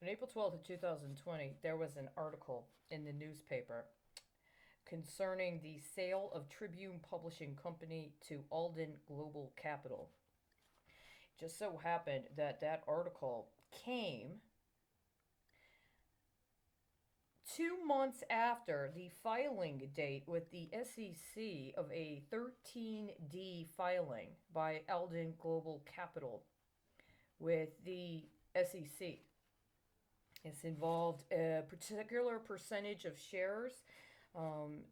On April 12th of 2020, there was an article in the newspaper concerning the sale of Tribune Publishing Company to Alden Global Capital. It just so happened that that article came 2 months after the filing date with the SEC of a 13D filing by Alden Global Capital with the SEC. It's involved a particular percentage of shares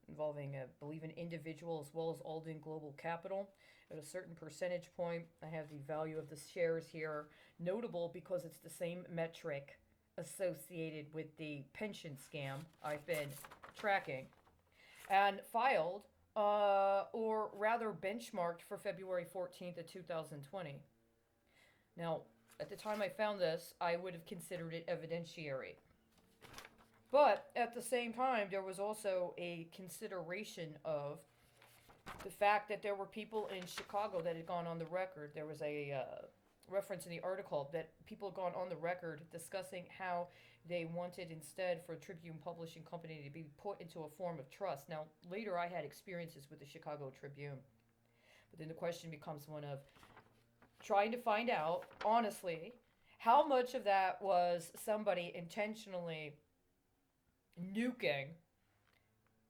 involving, I believe, an individual as well as Alden Global Capital. At a certain percentage point, I have the value of the shares here, notable because it's the same metric associated with the pension scam I've been tracking, and filed, or rather benchmarked for February 14th of 2020. Now, at the time I found this, I would have considered it evidentiary. But at the same time, there was also a consideration of the fact that there were people in Chicago that had gone on the record. There was a reference in the article that people had gone on the record discussing how they wanted instead for Tribune Publishing Company to be put into a form of trust. Now, later I had experiences with the Chicago Tribune. But then the question becomes one of trying to find out, honestly, how much of that was somebody intentionally nuking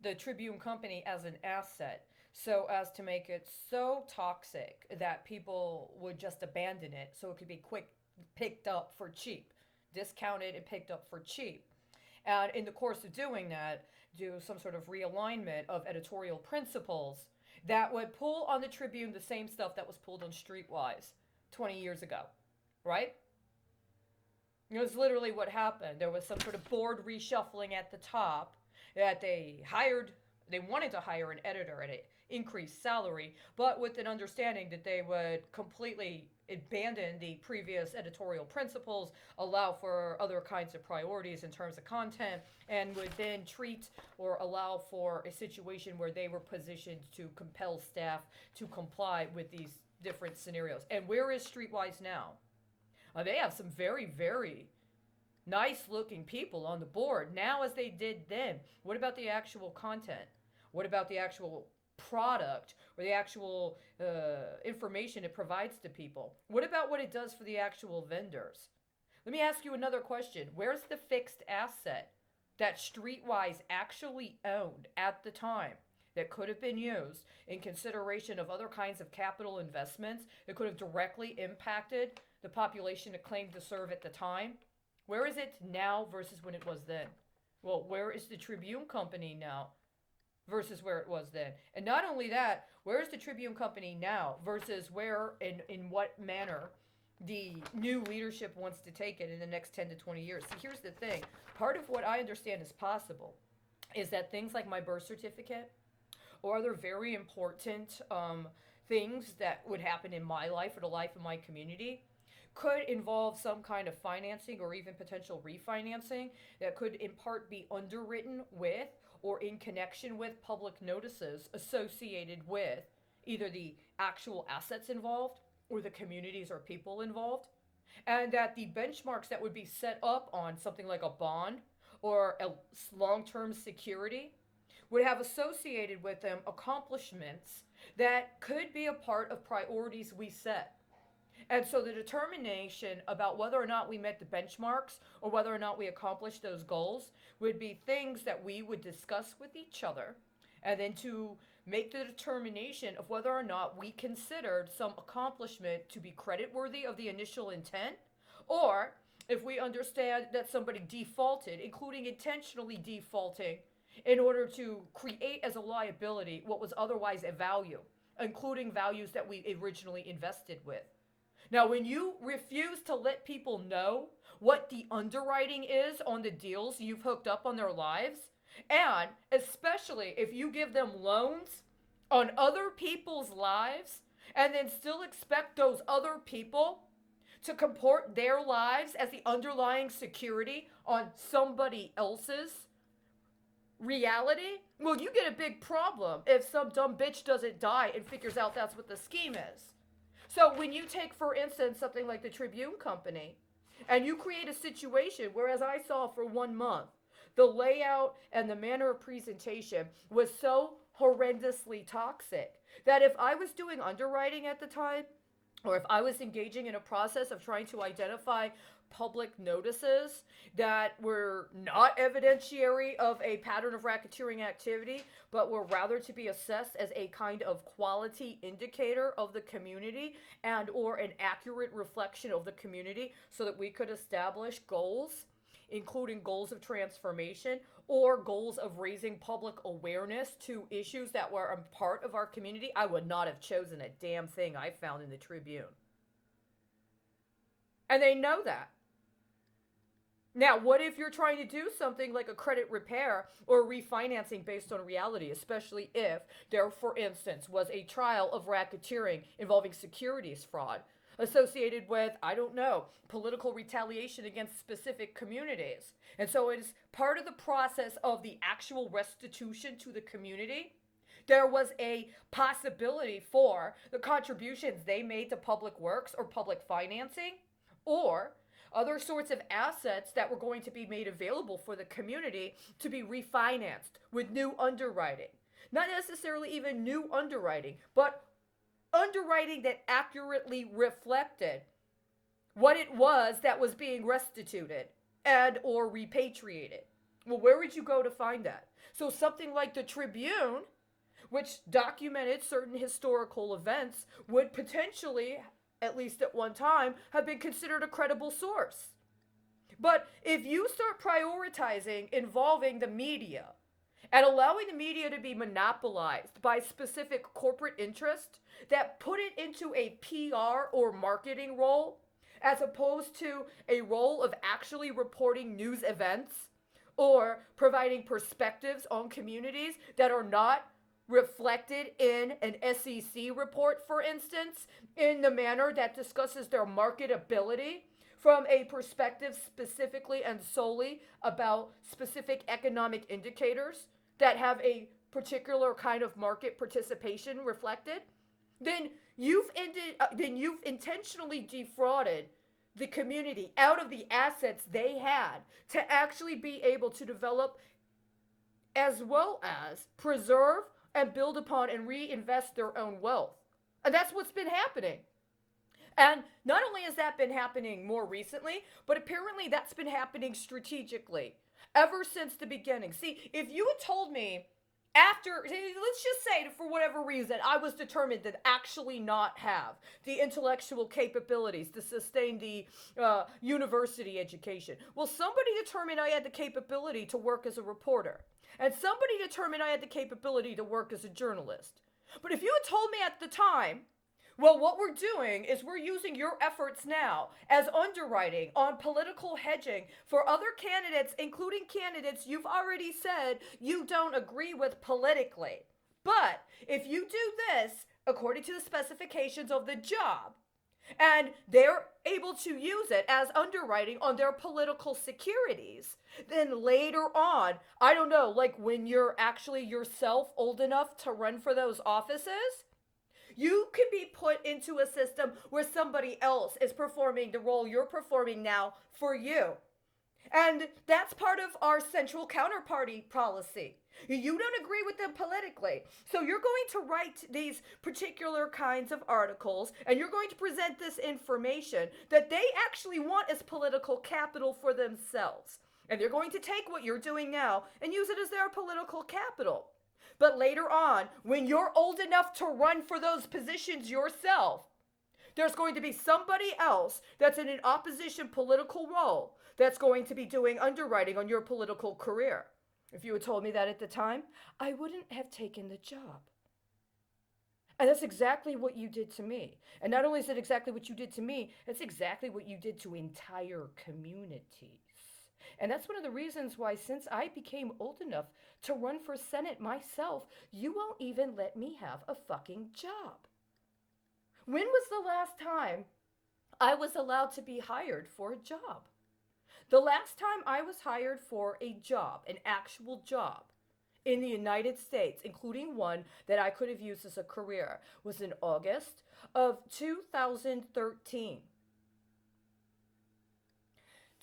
the Tribune Company as an asset so as to make it so toxic that people would just abandon it so it could be quick picked up for cheap, discounted and picked up for cheap. And in the course of doing that, do some sort of realignment of editorial principles that would pull on the Tribune the same stuff that was pulled on Streetwise 20 years ago, right? It was literally what happened. There was some sort of board reshuffling at the top that they wanted to hire an editor at an increased salary, but with an understanding that they would completely abandon the previous editorial principles, allow for other kinds of priorities in terms of content, and would then treat or allow for a situation where they were positioned to compel staff to comply with these different scenarios. And where is Streetwise now? They have some very, very nice looking people on the board now as they did then. What about the actual content? What about the actual product or the actual information it provides to people? What about what it does for the actual vendors? Let me ask you another question. Where's the fixed asset that Streetwise actually owned at the time that could have been used in consideration of other kinds of capital investments that could have directly impacted the population it claimed to serve at the time? Where is it now versus when it was then? Well, where is the Tribune Company now versus where it was then? And not only that, where is the Tribune Company now versus where and in what manner the new leadership wants to take it in the next 10 to 20 years? See, here's the thing. Part of what I understand is possible is that things like my birth certificate or other very important things that would happen in my life or the life of my community could involve some kind of financing or even potential refinancing that could in part be underwritten with or in connection with public notices associated with either the actual assets involved or the communities or people involved. And that the benchmarks that would be set up on something like a bond or a long-term security would have associated with them accomplishments that could be a part of priorities we set. And so the determination about whether or not we met the benchmarks or whether or not we accomplished those goals would be things that we would discuss with each other, and then to make the determination of whether or not we considered some accomplishment to be creditworthy of the initial intent, or if we understand that somebody defaulted, including intentionally defaulting, in order to create as a liability what was otherwise a value, including values that we originally invested with. Now, when you refuse to let people know what the underwriting is on the deals you've hooked up on their lives, and especially if you give them loans on other people's lives and then still expect those other people to comport their lives as the underlying security on somebody else's reality, well, you get a big problem if some dumb bitch doesn't die and figures out that's what the scheme is. So when you take, for instance, something like the Tribune Company, And you create a situation, whereas I saw for 1 month, the layout and the manner of presentation was so horrendously toxic that if I was doing underwriting at the time, or if I was engaging in a process of trying to identify public notices that were not evidentiary of a pattern of racketeering activity, but were rather to be assessed as a kind of quality indicator of the community and or an accurate reflection of the community so that we could establish goals, including goals of transformation or goals of raising public awareness to issues that were a part of our community, I would not have chosen a damn thing I found in the Tribune. And they know that. Now, what if you're trying to do something like a credit repair or refinancing based on reality, especially if there, for instance, was a trial of racketeering involving securities fraud associated with, I don't know, political retaliation against specific communities? And so it is part of the process of the actual restitution to the community. There was a possibility for the contributions they made to public works or public financing or other sorts of assets that were going to be made available for the community to be refinanced with new underwriting. Not necessarily even new underwriting, but underwriting that accurately reflected what it was that was being restituted and or repatriated. Well, where would you go to find that? So something like the Tribune, which documented certain historical events, would potentially, at least at one time, have been considered a credible source. But if you start prioritizing involving the media and allowing the media to be monopolized by specific corporate interest that put it into a PR or marketing role, as opposed to a role of actually reporting news events or providing perspectives on communities that are not reflected in an SEC report, for instance, in the manner that discusses their marketability from a perspective specifically and solely about specific economic indicators that have a particular kind of market participation reflected, then you've intentionally defrauded the community out of the assets they had to actually be able to develop as well as preserve and build upon and reinvest their own wealth. And that's what's been happening. And not only has that been happening more recently, but apparently that's been happening strategically ever since the beginning. See, if you had told me after, let's just say for whatever reason, I was determined to actually not have the intellectual capabilities to sustain the university education. Well, somebody determined I had the capability to work as a reporter. And somebody determined I had the capability to work as a journalist. But if you had told me at the time, well, what we're doing is we're using your efforts now as underwriting on political hedging for other candidates, including candidates you've already said you don't agree with politically. But if you do this according to the specifications of the job, and they're able to use it as underwriting on their political securities, then later on, I don't know, like when you're actually yourself old enough to run for those offices, you can be put into a system where somebody else is performing the role you're performing now for you. And that's part of our central counterparty policy. You don't agree with them politically. So you're going to write these particular kinds of articles and you're going to present this information that they actually want as political capital for themselves. And they're going to take what you're doing now and use it as their political capital. But later on, when you're old enough to run for those positions yourself, there's going to be somebody else that's in an opposition political role that's going to be doing underwriting on your political career. If you had told me that at the time, I wouldn't have taken the job. And that's exactly what you did to me. And not only is it exactly what you did to me, it's exactly what you did to entire communities. And that's one of the reasons why, since I became old enough to run for Senate myself, you won't even let me have a fucking job. When was the last time I was allowed to be hired for a job? The last time I was hired for a job, an actual job, in the United States, including one that I could have used as a career, was in August of 2013.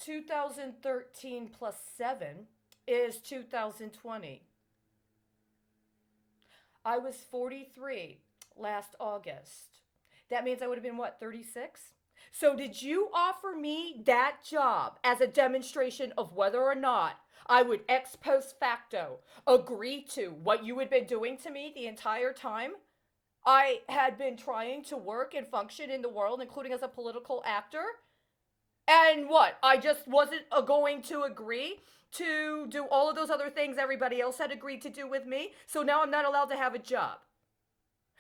2013 plus 7 is 2020. I was 43 last August. That means I would have been what, 36? So did you offer me that job as a demonstration of whether or not I would ex post facto agree to what you had been doing to me the entire time I had been trying to work and function in the world, including as a political actor? And what? I just wasn't going to agree to do all of those other things everybody else had agreed to do with me. So now I'm not allowed to have a job.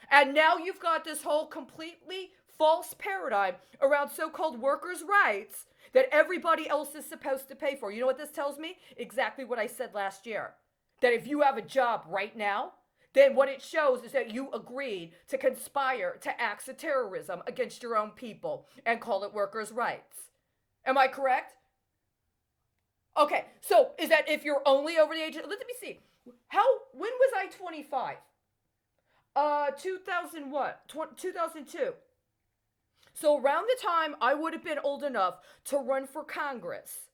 And now you've got this whole completely false paradigm around so-called workers' rights that everybody else is supposed to pay for. You know what this tells me? Exactly what I said last year. That if you have a job right now, then what it shows is that you agreed to conspire to acts of terrorism against your own people and call it workers' rights. Am I correct? Okay, so is that if you're only over the age of, let me see. When was I 25? 2000 what? 2002. So around the time I would have been old enough to run for Congress,